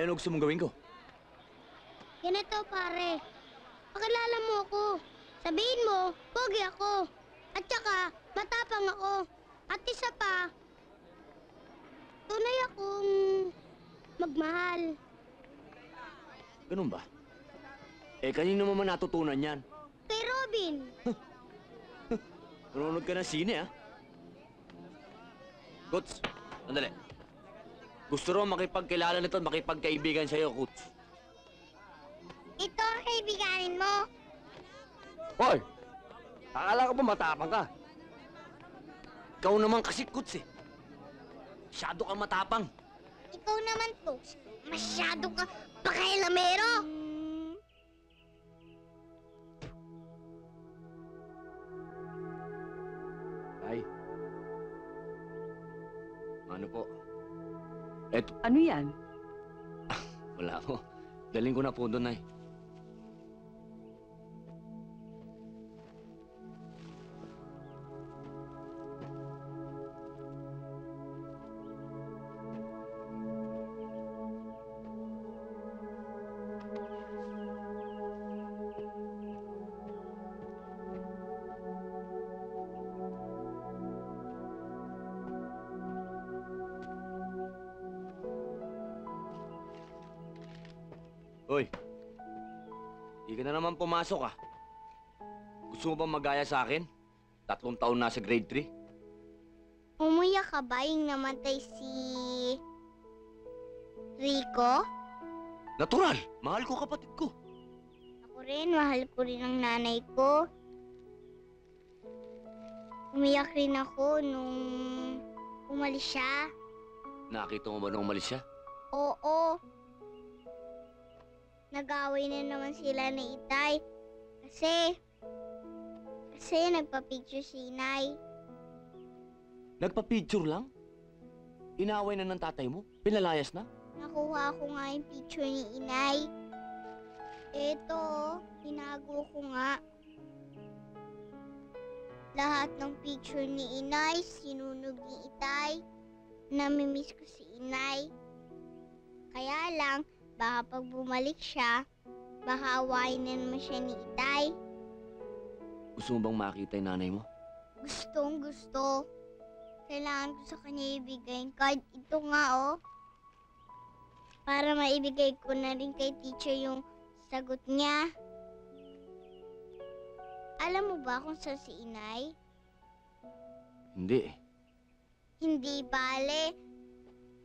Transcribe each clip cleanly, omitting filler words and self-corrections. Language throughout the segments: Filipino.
Eh, ano gusto mong gawin ko? Ganito, pare. Pakilala mo ako. Sabihin mo, pogi ako. At saka, matapang ako. At isa pa, tunay akong magmahal. Ganun ba? Eh, kanino mo man natutunan yan? Kay Robin. Nanonood ka ng sine, ha? Guts, sandali. Gusto rin makipagkilala nito at makipagkaibigan sa'yo, Guts. Ito ang kaibiganin mo. Hoy! Akala ko ba matapang ka? Ikaw naman kasi, Guts, eh. Masyado kang matapang. Ikaw naman, Toast. Masyado ka pakailamero. Ay. Ano po? Eto, Ano yan? wala po. Daling ko na po doon, ay. Hoy, di ka na naman pumasok, ah. Gusto mo bang magaya sa akin? 3 taon na sa grade 3? Umuya ka ba yung namatay si Rico? Natural! Mahal ko kapatid ko. Ako rin, mahal ko rin ang nanay ko. Umiyak rin ako nung umalis siya. Nakita mo ba nung umalis siya? Oo. Nag-away na naman sila ni Itay. Kasi nagpa-picture si Inay. Nagpa-picture lang? Inaway na ng tatay mo? Pinalayas na? Nakuha ko nga yung picture ni Inay. Eto, tinago ko nga. Lahat ng picture ni Inay, sinunog ni Itay. Namimiss ko si Inay. Kaya lang, baka pag bumalik siya, baka awayin na naman siya ni Itay. Gusto mo bang makita yung nanay mo? Gustong gusto. Kailangan ko sa kanya ibigay yung card. Ito nga, oh. Para maibigay ko na rin kay teacher yung sagot niya. Alam mo ba kung saan si Inay? Hindi eh. Hindi bale.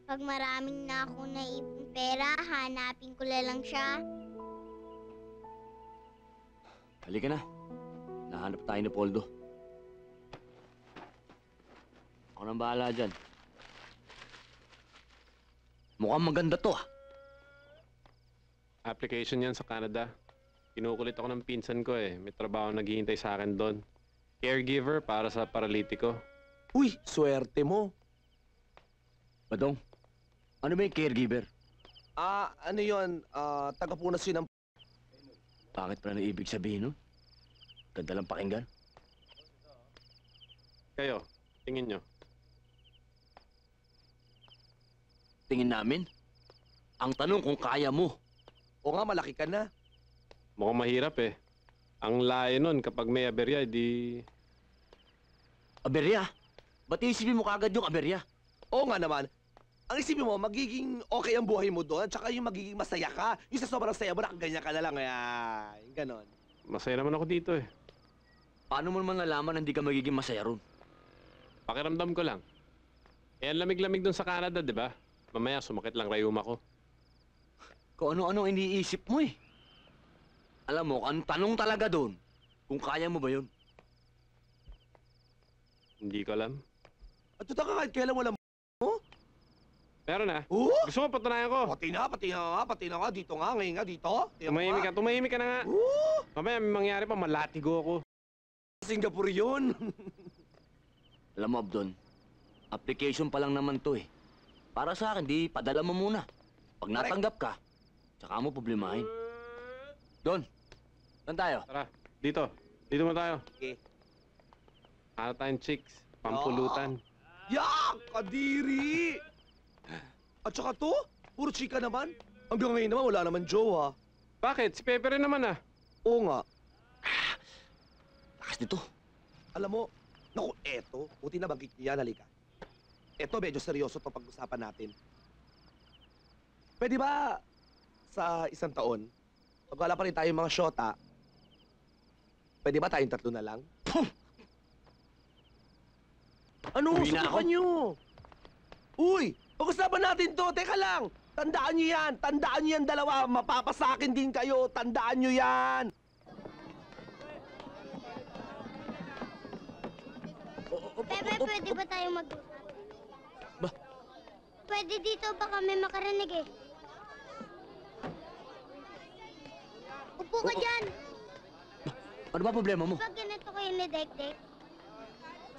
Pag maraming na akong naipong pera, hanapin ko na lang siya. Halika na. Nahanap tayo ni Poldo. Ako nang bahala dyan. Mukhang maganda to, ah. Application yan sa Canada. Kinukulit ako ng pinsan ko eh. May trabaho naghihintay sa akin doon. Caregiver para sa paralitiko. Uy, swerte mo. Badong, ano ba yung caregiver? Ano yun? Tagapunas yun ng... Bakit pala na ibig sabihin nun? Ganda lang pakinggan. Kayo, tingin nyo. Tingin namin. Ang tanong kung kaya mo. O nga, malaki ka na. Mukhang mahirap eh. Ang layo nun kapag may aberya, di... Aberya? Ba't isipin mo kagad yung aberya? Oo nga naman. Ang isipin mo, magiging okay ang buhay mo doon, tsaka yung magiging masaya ka. Yung sa sobrang saya mo, nakaganyan ka na lang. Yung ganon. Masaya naman ako dito eh. Paano mo naman nalaman na hindi ka magiging masaya ron? Pakiramdam ko lang. Eh, ang lamig-lamig doon sa Canada, di ba? Mamaya sumakit lang rayuma ko. Kung ano-ano iniisip mo eh. Alam mo, ang tanong talaga doon, kung kaya mo ba yun? Hindi ko alam. At ito ka kahit kailan walang Meron na. Gusto mo patunayan ko? Pati na nga. Dito nga, ngayon nga, dito. Tumahimik ka na nga. Mamaya may mangyari pa, malatigo ako. Singapore yun. Alam mo, Abdon, application pa lang naman to eh. Para sa akin, di padala mo muna. Pag natanggap ka, tsaka mo problemahin. Don, saan tayo? Tara, dito. Dito mo tayo. Okay. Ano tayong chicks? Pampulutan. Yak! Kadiri! At saka to, puro chika naman. Hanggang ngayon naman, wala naman jowa. Bakit? Si Pepe rin naman ah. Oo nga. Lakas nito. Alam mo, naku, eto, buti na bagit niya, halika. Eto, medyo seryoso to pag-usapan natin. Pwede ba sa isang taon, pag wala pa rin tayong mga syota, pwede ba tayong 3 na lang? Ano? Uwi na Subukan ako. nyo! Uy! Pag-usapan natin to! Teka lang! Tandaan nyo yan! Tandaan nyo yan dalawa! Mapapasakin din kayo! Tandaan nyo yan! Pepe, pwede ba tayo mag-usap? Ba? Pwede dito ba kami makarinig eh? Upo ka Oo. dyan! Ano ba problema mo? Pag ganito kayo ni Dek-Dek?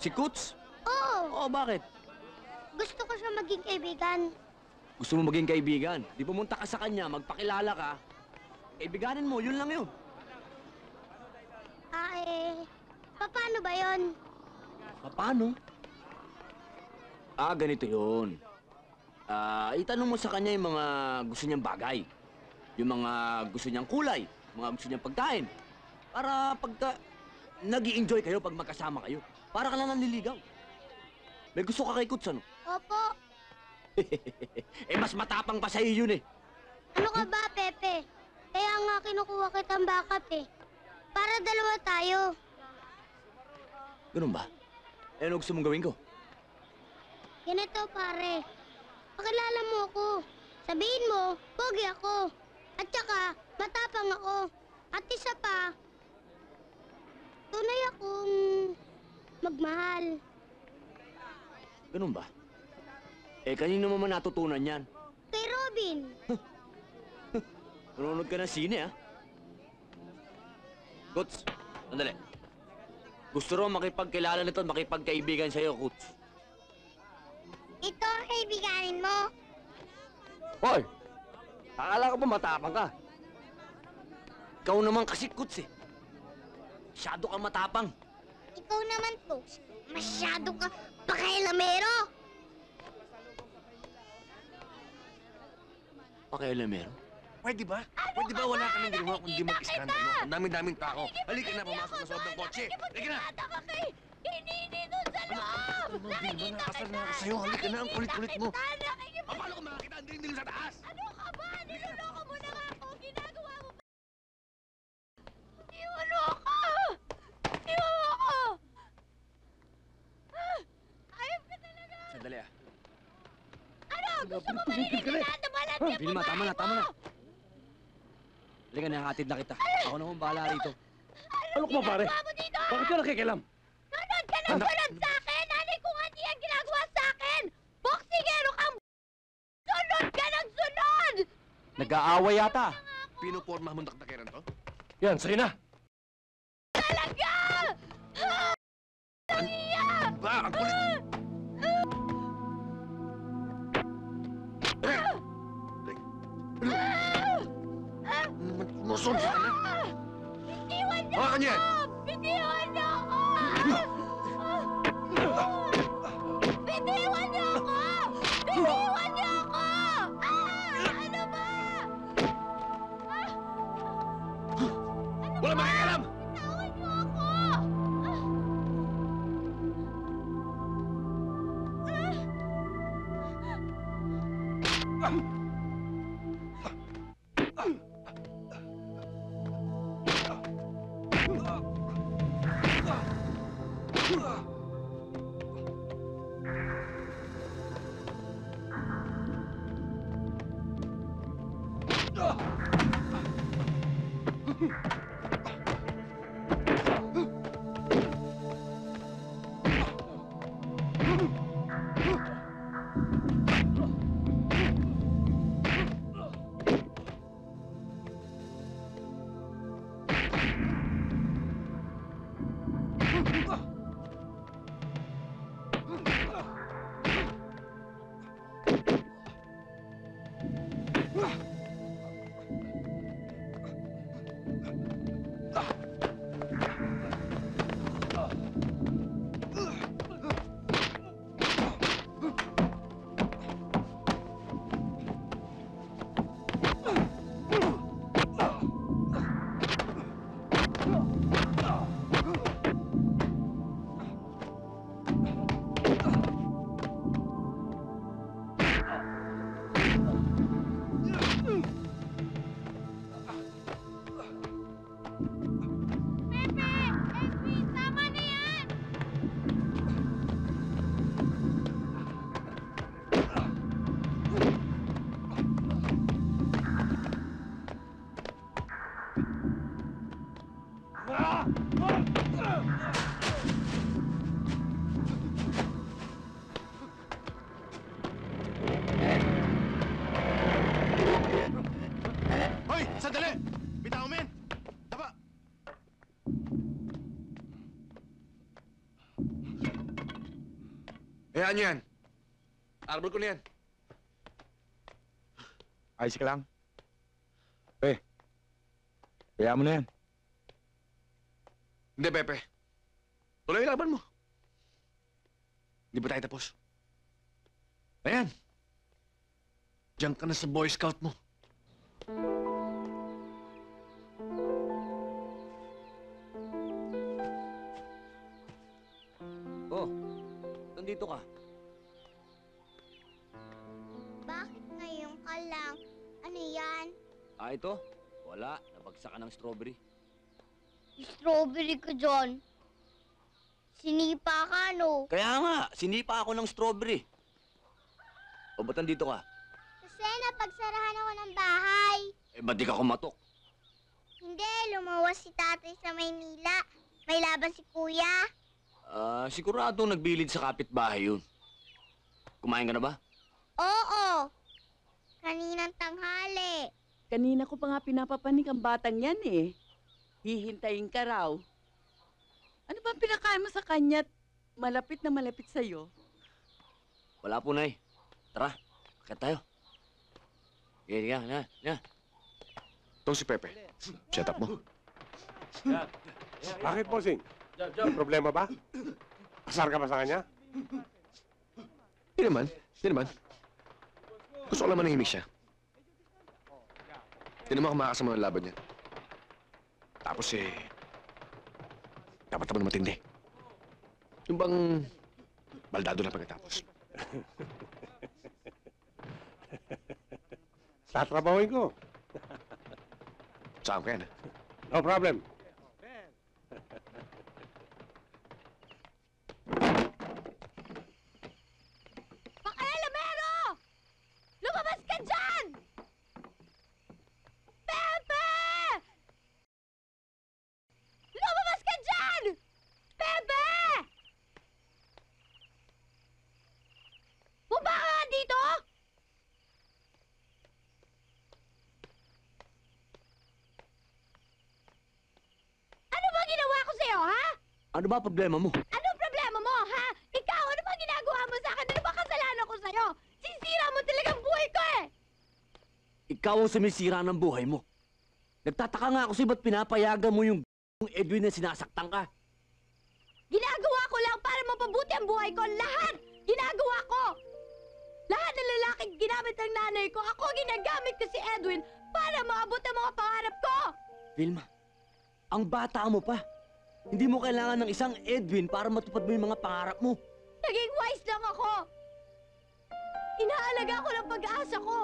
Si Coots? Oo! Oo, bakit? Gusto ko siya maging kaibigan. Gusto mo maging kaibigan? Di pumunta ka sa kanya, magpakilala ka. Kaibiganin mo, yun lang yun. Paano ba yon? Paano? Ganito yun. Itanong mo sa kanya yung mga gusto niyang bagay. Yung mga gusto niyang kulay. Mga gusto niyang pagkain. Para pagka nag-i-enjoy kayo pag magkasama kayo. Para ka lang nanliligaw. May gusto ka kay Kuts, ano? Opo. Mas matapang pa sa'yo yun eh. Ano ka ba, Pepe? Kaya nga kinukuha kitang backup eh. Para dalawa tayo. Ganun ba? Ano gusto mong gawin ko? Ganito, pare. Pakilala mo ako. Sabihin mo, pogi ako. At saka, matapang ako. At isa pa, tunay akong magmahal. Ganun ba? Kanino mo man natutunan yan? Kay Robin. Nanonood ka ng sine, ah. Kuts, sandali. Gusto raw makipagkilala nito at makipagkaibigan sa'yo, Kuts. Ito ang kaibiganin mo. Hoy! Akala ko ba matapang ka? Ikaw naman kasi, Kuts, eh. Masyado kang matapang. Ikaw naman, folks. Masyado ka pakailamero. Pakialamero. Pwede ba? Pwede ba wala ka nang ginawa kundi mag-iskandalo? Ang dami-daming tao. Halika na, pumasok na sa loob ng kotse. Halika na! Hinini doon sa loob! Ano ba, di ba nakasal na ako sa'yo? Halika na, ang kulit-kulit mo. Paano ko makakita ang dilim sa taas? Ano ka ba? Niloloko mo na nga ako! Ginagawa mo ba? Iwan mo ako! Iwan mo ako! Ayop ka talaga! Sandali, ah. Ano? Gusto mo marinig na nabalat niya Vilma, tama na, tama na. Halika na, hatid na kita. Ako naman bahala rito. Ano ka ba, pare? Ginagawa mo dito? Bakit ka nakikialam? Sunod ka ng sunod sa akin! Nanay ko nga ang ginagawa sa akin! Boksingero kang sunod ka ng sunod! Nag-aaway yata. Pinuporma mo naktakiran to? Yan, sige na! Talaga! Ba, ang kulit! Muson sa kanya! Bitiwan niyo Hawakan niya! ako! Bitiwan niyo ako! Bitiwan niyo ako! Bitiwan niyo ako! Ano ba? Wala makikialam! Bitawan niyo ako! Hayaan niyo yan. Arbor ko na yan. Ayos ka lang. Kaya mo na yan. Hindi, Pepe. Tuloy yung laban mo. Hindi pa tayo tapos. Ayan. Diyan ka na sa Boy Scout mo. Oh, nandito ka. Bakit ngayon ka lang? Ano yan? Ah, ito? Wala. Nabagsak ka ng strawberry. Strawberry ko dyan. Sinipa ka, no? Kaya nga, sinipa ako ng strawberry. O, ba't nandito ka? Kasi napagsarahan ako ng bahay. Eh, ba't di ka kumatok? Hindi, lumawas si tatay sa Maynila. May laban si kuya. Ah, sigurado nagbilid sa kapitbahay yun. Kumain ka na ba? Oo. Kaninang tanghali. Kanina ko pa nga pinapapanik ang batang yan eh. Hihintayin ka raw. Ano ba ang pinakain mo sa kanya't malapit na malapit sa'yo? Wala po, Nay. Tara, akit tayo. Sige, sige. Itong si Pepe. Set up mo. Bakit, bossing? May problema ba? Asar ka ba sa kanya? Hindi naman. Hindi naman. Gusto ko lang manahimik siya. Hindi naman kumakasama ng laban niya. Tapos dapat naman matindi. Yung bang baldado na pagkatapos. Tatrabawin ko. Saan ka yan? No problem. Pakalamero! Lumabas ka dyan! Pepe! Lumabas ka dyan! Pepe! Bumaba ka nga dito! Ano ba ginawa ko sa'yo, ha? Ano ba problema mo? Anong problema mo, ha? Ikaw, ano ba ginagawa mo sa akin? Ano ba kasalanan ko sa'yo? Sisira mo talagang buhay ko eh! Ikaw ang sumisira ng buhay mo. Nagtataka nga ako sa'yo ba't pinapayagan mo yung Edwin na sinasaktan ka. Ginagawa ko lang para mapabuti ang buhay ko. Lahat! Ginagawa ko! Lahat ng lalaking ginamit ng nanay ko, ako ginagamit ko si Edwin para maabot ang mga pangarap ko! Vilma, ang bata mo pa. Hindi mo kailangan ng isang Edwin para matupad mo yung mga pangarap mo. Naging wise lang ako! Inaalaga ko ng pag-asa ko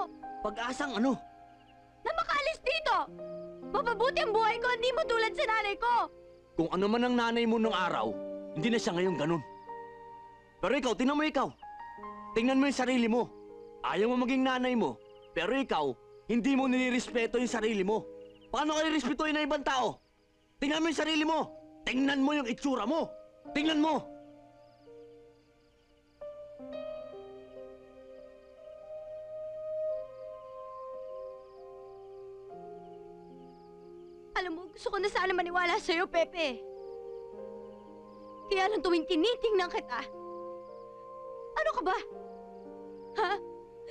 Pag-asang ano? na makaalis dito! Mapabuti ang buhay ko, hindi mo tulad sa nanay ko! Kung ano man ang nanay mo nung araw, hindi na siya ngayon ganun. Pero ikaw, tingnan mo ikaw. Tingnan mo yung sarili mo. Ayaw mo maging nanay mo, pero ikaw, hindi mo nilirespeto yung sarili mo. Paano kayo respetuhin ng ibang tao? Tingnan mo yung sarili mo. Tingnan mo yung itsura mo. Tingnan mo. Alam mo, gusto ko na sana maniwala sa'yo, Pepe. Kaya lang tuwing tinitingnan kita, ano ka ba? Ha?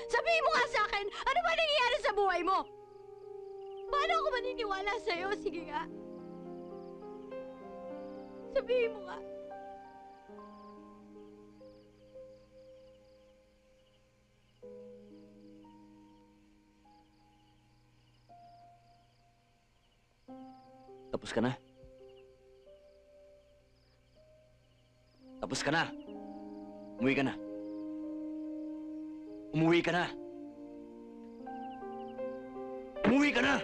Sabihin mo nga sa akin, ano ba nangyayari sa buhay mo? Paano ako maniniwala sa'yo? Sige nga. Sabihin mo nga. Tapos ka na. Tapos ka na. Umuwi ka na. Umuwi ka na. Umuwi ka na!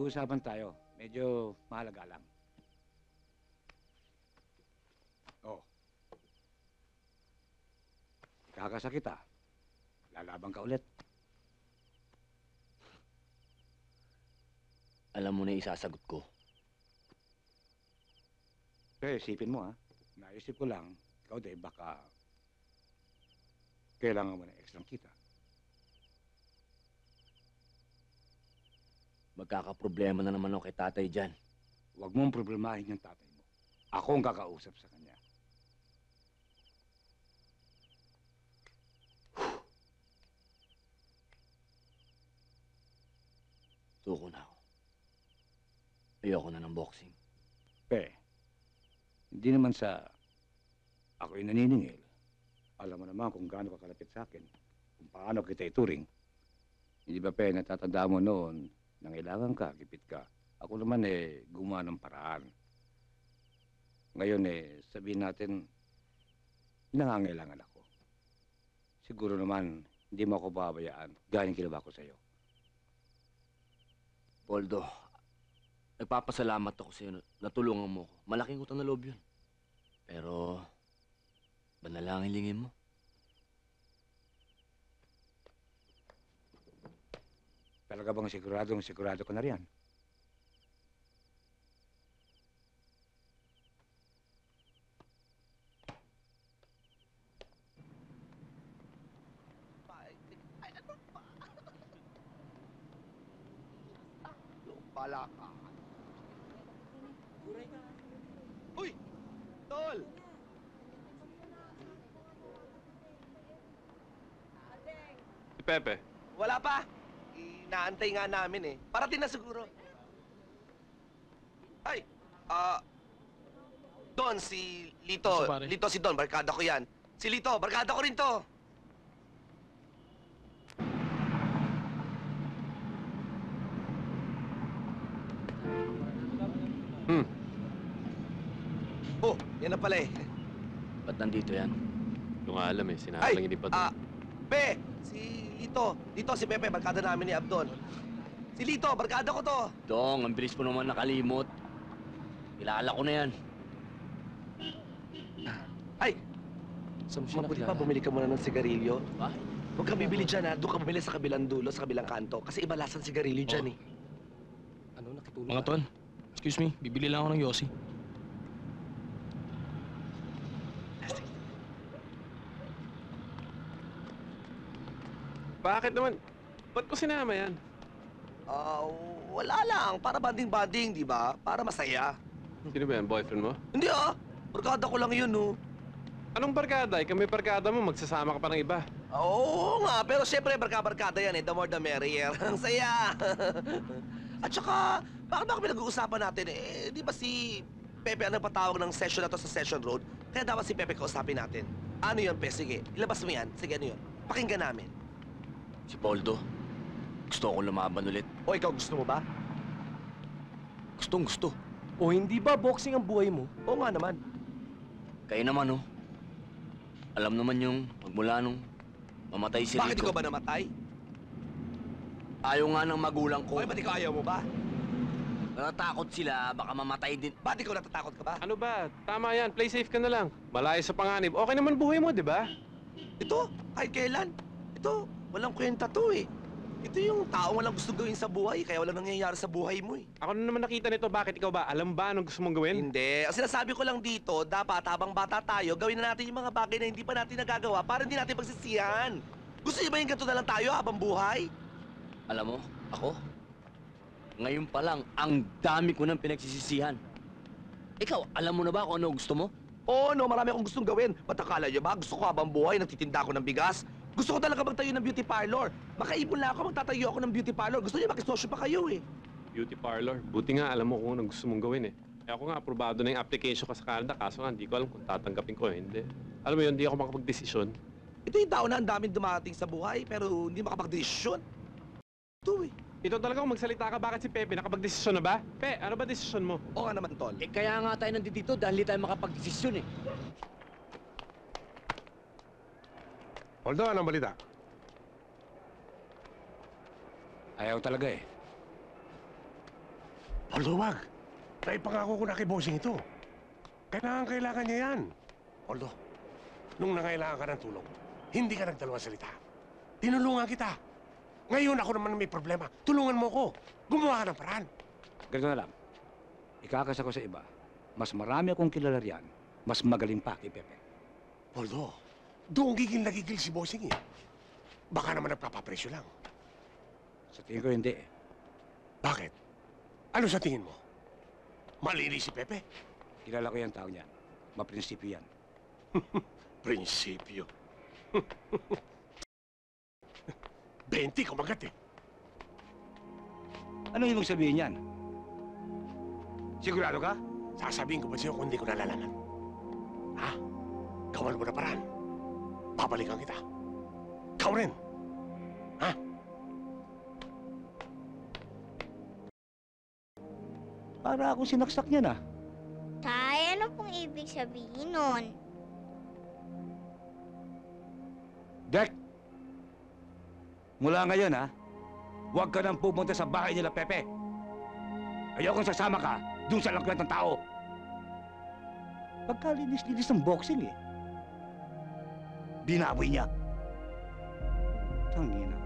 nag-uusapan tayo. Medyo mahalaga lang. Oh. Kakasakit ah. Lalaban ka ulit. Alam mo na yung isasagot ko. Kaya isipin mo ah. Naisip ko lang, ikaw din baka kailangan mo ng ekstrang kita. Magkakaproblema na naman ako kay tatay dyan. Huwag mong problemahin yung tatay mo. Ako ang kakausap sa kanya. Suko na ako. Ayoko na ng boxing. Hindi naman sa ako'y naniningil. Alam mo naman kung gaano ka kalapit sa akin, kung paano kita ituring. Hindi ba, natatandaan mo noon, nangailangan ka, gipit ka. Ako naman gumawa ng paraan. Ngayon sabihin natin, nangangailangan ako. Siguro naman, hindi mo ako babayaan. Galing ginawa ko sa'yo. Poldo, nagpapasalamat ako sa'yo na natulungan mo ko. Malaking utang na loob yun. Pero, banalangin lingin mo. Talaga bang sigurado ka na riyan? Ay, ano ba? Bala ka. Uy! Tol! Si Pepe. Wala pa. Inaantay nga namin eh. Parating na siguro. Ay! Don, si Lito. Lito si Don, barkada ko yan. Si Lito, barkada ko rin to. Oh, yan na pala eh. Ba't nandito yan? Hindi ko nga alam eh. Sinabi Ay, lang hindi pa doon. Be, si Lito. Lito, si Pepe, barkada namin ni Abdon. Si Lito, barkada ko to. Dong, ang bilis mo naman nakalimot. Kilala ko na yan. Ay, mabuti pa bumili ka muna ng sigarilyo. Ba? Huwag kang bibili dyan ha. Doon ka bumili sa kabilang dulo, sa kabilang kanto. Kasi iba lasang sigarilyo dyan eh. Mga tol, excuse me, bibili lang ako ng Yossi. Bakit naman? Ba't ko sinama yan? Wala lang. Para banding-banding, di ba? Para masaya. Sino ba yan? Boyfriend mo? Hindi ah. Barkada ko lang yun, no. Anong barkada? Ikaw may barkada mo, magsasama ka pa ng iba. Oo nga, pero siyempre barkada yan eh. The more the merrier. Ang saya. At saka, bakit ba pinag-uusapan natin eh? Di ba si Pepe ang nagpatawag ng session na to sa Session Road? Kaya dapat si Pepe kausapin natin. Ano yun, Pe? Sige, ilabas mo yan. Sige, ano yun? Pakinggan namin. Si Poldo, gusto akong lumaban ulit. O, ikaw gusto mo ba? Gustong gusto. O hindi ba boxing ang buhay mo? Oo nga naman. Kayo naman, oh. Alam naman yung magmula nung mamatay si Bakit Rico. ikaw ba namatay? Ayaw nga ng magulang ko. O, ba't ikaw ayaw mo ba? Natatakot sila, baka mamatay din. Ba't ikaw natatakot ka ba? Ano ba? Tama yan. Play safe ka na lang. Malayo sa panganib. Okay naman buhay mo, di ba? Ito, kahit kailan. Ito, walang kwenta to eh. Ito yung taong walang gusto gawin sa buhay, kaya walang nangyayari sa buhay mo eh. Ako na naman nakita nito. Bakit ikaw ba? Alam ba anong gusto mong gawin? Hindi. Ang sinasabi ko lang dito, dapat habang bata tayo, gawin na natin yung mga bagay na hindi pa natin nagagawa para hindi natin pagsisihan. Gusto niyo ba yung ganito na lang tayo habang buhay? Alam mo, ako, ngayon pa lang, ang dami ko nang pinagsisisihan. Ikaw, alam mo na ba kung ano gusto mo? Oo, no, marami akong gustong gawin. Ba't akala niyo ba? Gusto ko habang buhay, nagtitinda ako ng bigas. Gusto ko talaga magtayo ng beauty parlor. Makaipon lang ako, magtatayo ako ng beauty parlor. Gusto niyo makisosyo pa kayo eh. Beauty parlor. Buti nga alam mo kung anong gusto mong gawin eh. Eh ako nga, aprobado na yung application ko sa Canada. Kaso nga, hindi ko alam kung tatanggapin ko o hindi. Alam mo yun, hindi ako makapag-desisyon. Ito yung tao na ang daming dumating sa buhay, pero hindi makapag-desisyon. Ito eh. Ito talaga kung magsalita ka, bakit si Pepe nakapag-desisyon na ba? Pe, ano ba desisyon mo? Oo nga naman, Tol. Eh, kaya nga tayo nandito dahil hindi tayo makapag-desisyon eh. Poldo, anong balita? Ayaw talaga eh. Although wag, naipangako ko na kay bossing ito. Kailangan niya yan. Although, nung nangailangan ka ng tulong, hindi ka nagdalawang salita. Tinulungan kita. Ngayon ako naman may problema. Tulungan mo ko. Gumawa ka ng paraan. Ganito na lang. Ikakas ako sa iba. Mas marami akong kilala riyan. Mas magaling pa kay Pepe. Although, doon gigil na gigil si bossing eh. Baka naman nagpapapresyo lang. Sa tingin ko hindi eh. Bakit? Ano sa tingin mo? Malinis si Pepe? Kilala ko yung tao niyan. Maprinsipyo yan. Prinsipyo. 20 kumagat eh. Ano ibig sabihin yan? Sigurado ka? Sasabihin ko ba sa'yo kung hindi ko nalalaman? Ha? Gawan mo na paraan. Babalikan kita. Ikaw rin. Ha? Para akong sinaksak niya na. Tay, ano pong ibig sabihin nun? Dek! Mula ngayon, ha? Huwag ka nang pupunta sa bahay nila, Pepe. Ayokong sasama ka dun sa langkwet ng tao. Pagkalinis-linis ng boxing, eh. Binaboy niya. Tangina.